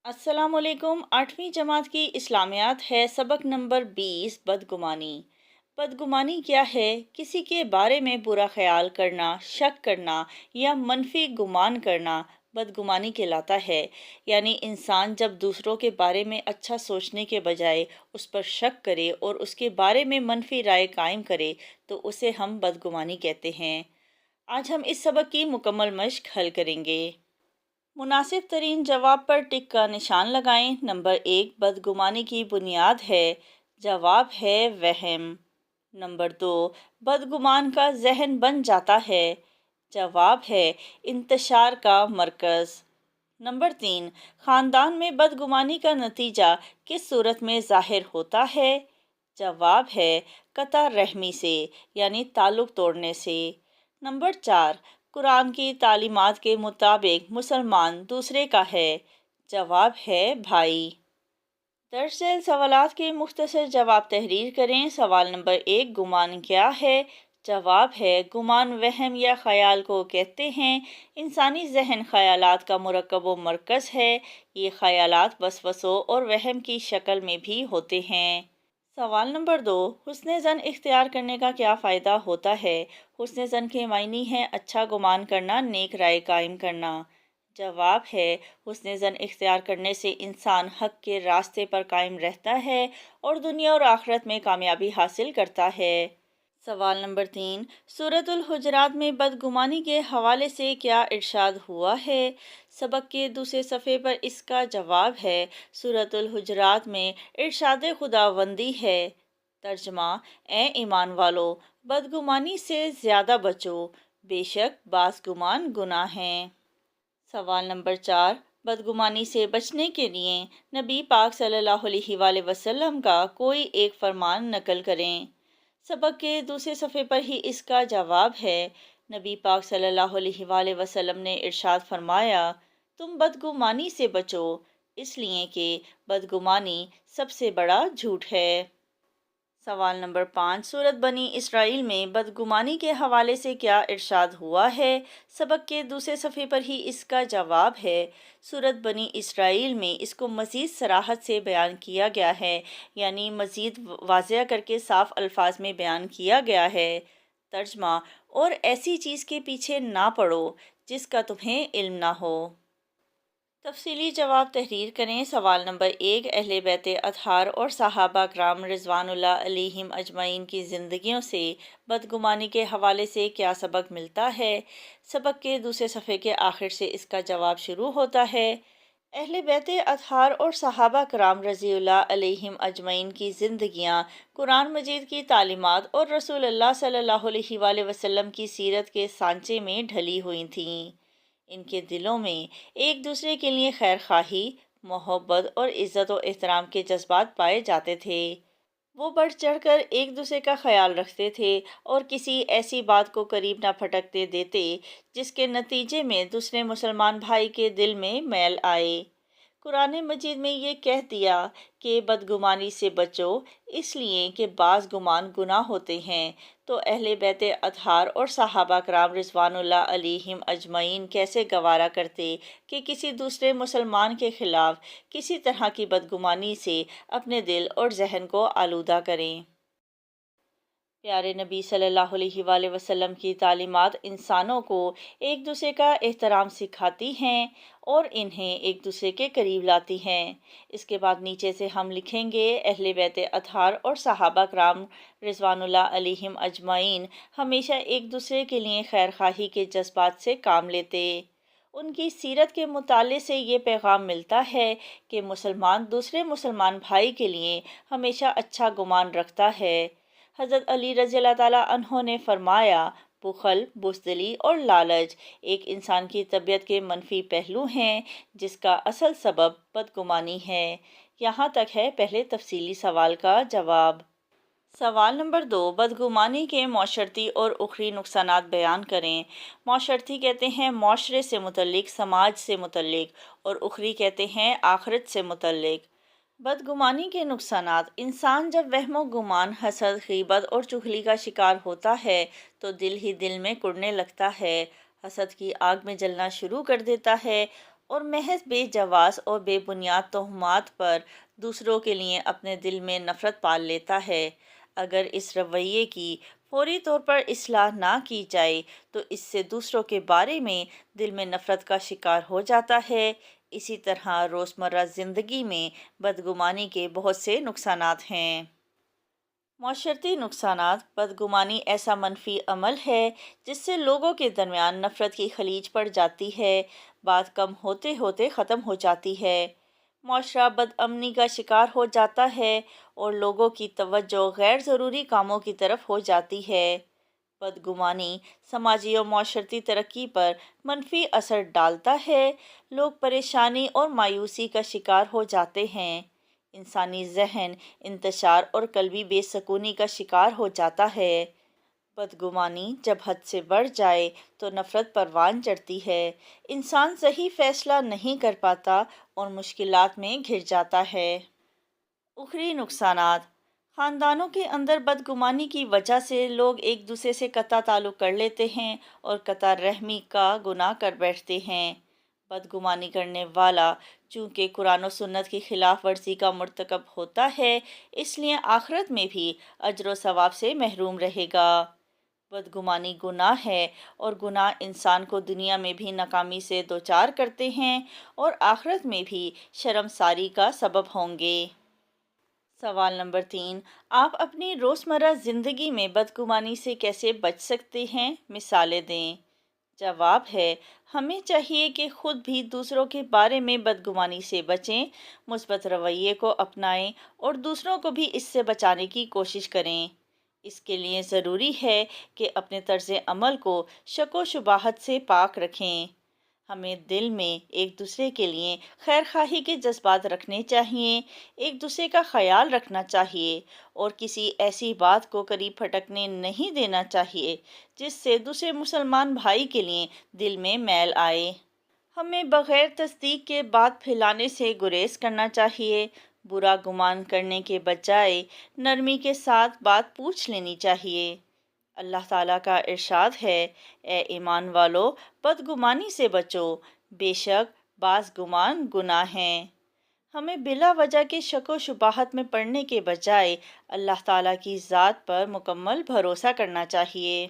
السلام علیکم۔ 8ویں جماعت کی اسلامیات ہے سبق نمبر 20 بدگمانی۔ بدگمانی کیا ہے؟ کسی کے بارے میں برا خیال کرنا، شک کرنا یا منفی گمان کرنا بدگمانی کہلاتا ہے۔ یعنی انسان جب دوسروں کے بارے میں اچھا سوچنے کے بجائے اس پر شک کرے اور اس کے بارے میں منفی رائے قائم کرے تو اسے ہم بدگمانی کہتے ہیں۔ آج ہم اس سبق کی مکمل مشق حل کریں گے۔ مناسب ترین جواب پر ٹک کا نشان لگائیں۔ نمبر 1 بدگمانی کی بنیاد ہے۔ جواب ہے وہم۔ نمبر 2 بدگمان کا ذہن بن جاتا ہے۔ جواب ہے انتشار کا مرکز۔ نمبر 3 خاندان میں بدگمانی کا نتیجہ کس صورت میں ظاہر ہوتا ہے؟ جواب ہے قطع رحمی سے، یعنی تعلق توڑنے سے۔ نمبر 4 قرآن کی تعلیمات کے مطابق مسلمان دوسرے کا ہے۔ جواب ہے بھائی۔ درج ذیل سوالات کے مختصر جواب تحریر کریں۔ سوال نمبر 1 گمان کیا ہے؟ جواب ہے گمان وہم یا خیال کو کہتے ہیں۔ انسانی ذہن خیالات کا مرکب و مرکز ہے۔ یہ خیالات وسوسوں اور وہم کی شکل میں بھی ہوتے ہیں۔ سوال نمبر 2 حسن ظن اختیار کرنے کا کیا فائدہ ہوتا ہے؟ حسن ظن کے معنی ہیں اچھا گمان کرنا، نیک رائے قائم کرنا۔ جواب ہے حسن ظن اختیار کرنے سے انسان حق کے راستے پر قائم رہتا ہے اور دنیا اور آخرت میں کامیابی حاصل کرتا ہے۔ سوال نمبر 3 سورۃ الحجرات میں بدگمانی کے حوالے سے کیا ارشاد ہوا ہے؟ سبق کے دوسرے صفحے پر اس کا جواب ہے۔ سورۃ الحجرات میں ارشاد خداوندی ہے۔ ترجمہ: اے ایمان والو، بدگمانی سے زیادہ بچو، بے شک بعض گمان گناہ ہیں۔ سوال نمبر 4 بدگمانی سے بچنے کے لیے نبی پاک صلی اللہ علیہ وآلہ وسلم کا کوئی ایک فرمان نقل کریں۔ سبق کے دوسرے صفحے پر ہی اس کا جواب ہے۔ نبی پاک صلی اللہ علیہ وآلہ وسلم نے ارشاد فرمایا، تم بدگمانی سے بچو، اس لیے کہ بدگمانی سب سے بڑا جھوٹ ہے۔ سوال نمبر 5 سورۃ بنی اسرائیل میں بدگمانی کے حوالے سے کیا ارشاد ہوا ہے؟ سبق کے دوسرے صفحے پر ہی اس کا جواب ہے۔ سورۃ بنی اسرائیل میں اس کو مزید صراحت سے بیان کیا گیا ہے، یعنی مزید واضح کر کے صاف الفاظ میں بیان کیا گیا ہے۔ ترجمہ: اور ایسی چیز کے پیچھے نہ پڑو جس کا تمہیں علم نہ ہو۔ تفصیلی جواب تحریر کریں۔ سوال نمبر 1 اہل بیت اطہار اور صحابہ کرام رضوان اللہ علیہم اجمعین کی زندگیوں سے بدگمانی کے حوالے سے کیا سبق ملتا ہے؟ سبق کے دوسرے صفحے کے آخر سے اس کا جواب شروع ہوتا ہے۔ اہل بیت اطہار اور صحابہ کرام رضی اللہ علیہم اجمعین کی زندگیاں قرآن مجید کی تعلیمات اور رسول اللہ صلی اللہ علیہ وآلہ وسلم کی سیرت کے سانچے میں ڈھلی ہوئی تھیں۔ ان کے دلوں میں ایک دوسرے کے لیے خیر خواہی، محبت اور عزت و احترام کے جذبات پائے جاتے تھے۔ وہ بڑھ چڑھ کر ایک دوسرے کا خیال رکھتے تھے اور کسی ایسی بات کو قریب نہ پھٹکتے دیتے جس کے نتیجے میں دوسرے مسلمان بھائی کے دل میں میل آئے۔ قرآن مجید میں یہ کہہ دیا کہ بدگمانی سے بچو، اس لیے کہ بعض گمان گناہ ہوتے ہیں، تو اہل بیت اطہار اور صحابہ کرام رضوان اللہ علیہم اجمعین کیسے گوارا کرتے کہ کسی دوسرے مسلمان کے خلاف کسی طرح کی بدگمانی سے اپنے دل اور ذہن کو آلودہ کریں۔ پیارے نبی صلی اللہ علیہ وآلہ وسلم کی تعلیمات انسانوں کو ایک دوسرے کا احترام سکھاتی ہیں اور انہیں ایک دوسرے کے قریب لاتی ہیں۔ اس کے بعد نیچے سے ہم لکھیں گے اہل بیت اطہار اور صحابہ کرام رضوان اللہ علیہم اجمعین ہمیشہ ایک دوسرے کے لیے خیر خواہی کے جذبات سے کام لیتے۔ ان کی سیرت کے مطالعے سے یہ پیغام ملتا ہے کہ مسلمان دوسرے مسلمان بھائی کے لیے ہمیشہ اچھا گمان رکھتا ہے۔ حضرت علی رضی اللہ تعالیٰ عنہ نے فرمایا، بخل، بزدلی اور لالچ ایک انسان کی طبیعت کے منفی پہلو ہیں جس کا اصل سبب بدگمانی ہے۔ یہاں تک ہے پہلے تفصیلی سوال کا جواب۔ سوال نمبر 2 بدگمانی کے معاشرتی اور اخروی نقصانات بیان کریں۔ معاشرتی کہتے ہیں معاشرے سے متعلق، سماج سے متعلق، اور اخروی کہتے ہیں آخرت سے متعلق۔ بدگمانی کے نقصانات: انسان جب وہم و گمان، حسد، غیبت اور چغلی کا شکار ہوتا ہے تو دل ہی دل میں کڑنے لگتا ہے، حسد کی آگ میں جلنا شروع کر دیتا ہے اور محض بے جواز اور بے بنیاد تہمات پر دوسروں کے لیے اپنے دل میں نفرت پال لیتا ہے۔ اگر اس رویے کی فوری طور پر اصلاح نہ کی جائے تو اس سے دوسروں کے بارے میں دل میں نفرت کا شکار ہو جاتا ہے۔ اسی طرح روزمرہ زندگی میں بدگمانی کے بہت سے نقصانات ہیں۔ معاشرتی نقصانات: بدگمانی ایسا منفی عمل ہے جس سے لوگوں کے درمیان نفرت کی خلیج پڑ جاتی ہے، بات کم ہوتے ہوتے ختم ہو جاتی ہے، معاشرہ بدامنی کا شکار ہو جاتا ہے اور لوگوں کی توجہ غیر ضروری کاموں کی طرف ہو جاتی ہے۔ بدگمانی سماجی اور معاشرتی ترقی پر منفی اثر ڈالتا ہے، لوگ پریشانی اور مایوسی کا شکار ہو جاتے ہیں، انسانی ذہن انتشار اور قلبی بے سکونی کا شکار ہو جاتا ہے۔ بدگمانی جب حد سے بڑھ جائے تو نفرت پروان چڑھتی ہے، انسان صحیح فیصلہ نہیں کر پاتا اور مشکلات میں گھر جاتا ہے۔ اخروی نقصانات: خاندانوں کے اندر بدگمانی کی وجہ سے لوگ ایک دوسرے سے قطع تعلق کر لیتے ہیں اور قطع رحمی کا گناہ کر بیٹھتے ہیں۔ بدگمانی کرنے والا چونکہ قرآن و سنت کی خلاف ورزی کا مرتکب ہوتا ہے، اس لیے آخرت میں بھی اجر و ثواب سے محروم رہے گا۔ بدگمانی گناہ ہے اور گناہ انسان کو دنیا میں بھی ناکامی سے دوچار کرتے ہیں اور آخرت میں بھی شرمساری کا سبب ہوں گے۔ سوال نمبر 3، آپ اپنی روزمرہ زندگی میں بدگمانی سے کیسے بچ سکتے ہیں؟ مثالیں دیں۔ جواب ہے، ہمیں چاہیے کہ خود بھی دوسروں کے بارے میں بدگمانی سے بچیں، مثبت رویے کو اپنائیں اور دوسروں کو بھی اس سے بچانے کی کوشش کریں۔ اس کے لیے ضروری ہے کہ اپنے طرز عمل کو شک و شبہات سے پاک رکھیں۔ ہمیں دل میں ایک دوسرے کے لیے خیر خواہی کے جذبات رکھنے چاہیے، ایک دوسرے کا خیال رکھنا چاہیے اور کسی ایسی بات کو قریب پھٹکنے نہیں دینا چاہیے جس سے دوسرے مسلمان بھائی کے لیے دل میں میل آئے۔ ہمیں بغیر تصدیق کے بات پھیلانے سے گریز کرنا چاہیے، برا گمان کرنے کے بجائے نرمی کے ساتھ بات پوچھ لینی چاہیے۔ اللہ تعالیٰ کا ارشاد ہے، اے ایمان والو، بدگمانی سے بچو، بے شک بعض گمان گناہ ہیں۔ ہمیں بلا وجہ کے شک و شبہات میں پڑنے کے بجائے اللہ تعالیٰ کی ذات پر مکمل بھروسہ کرنا چاہیے۔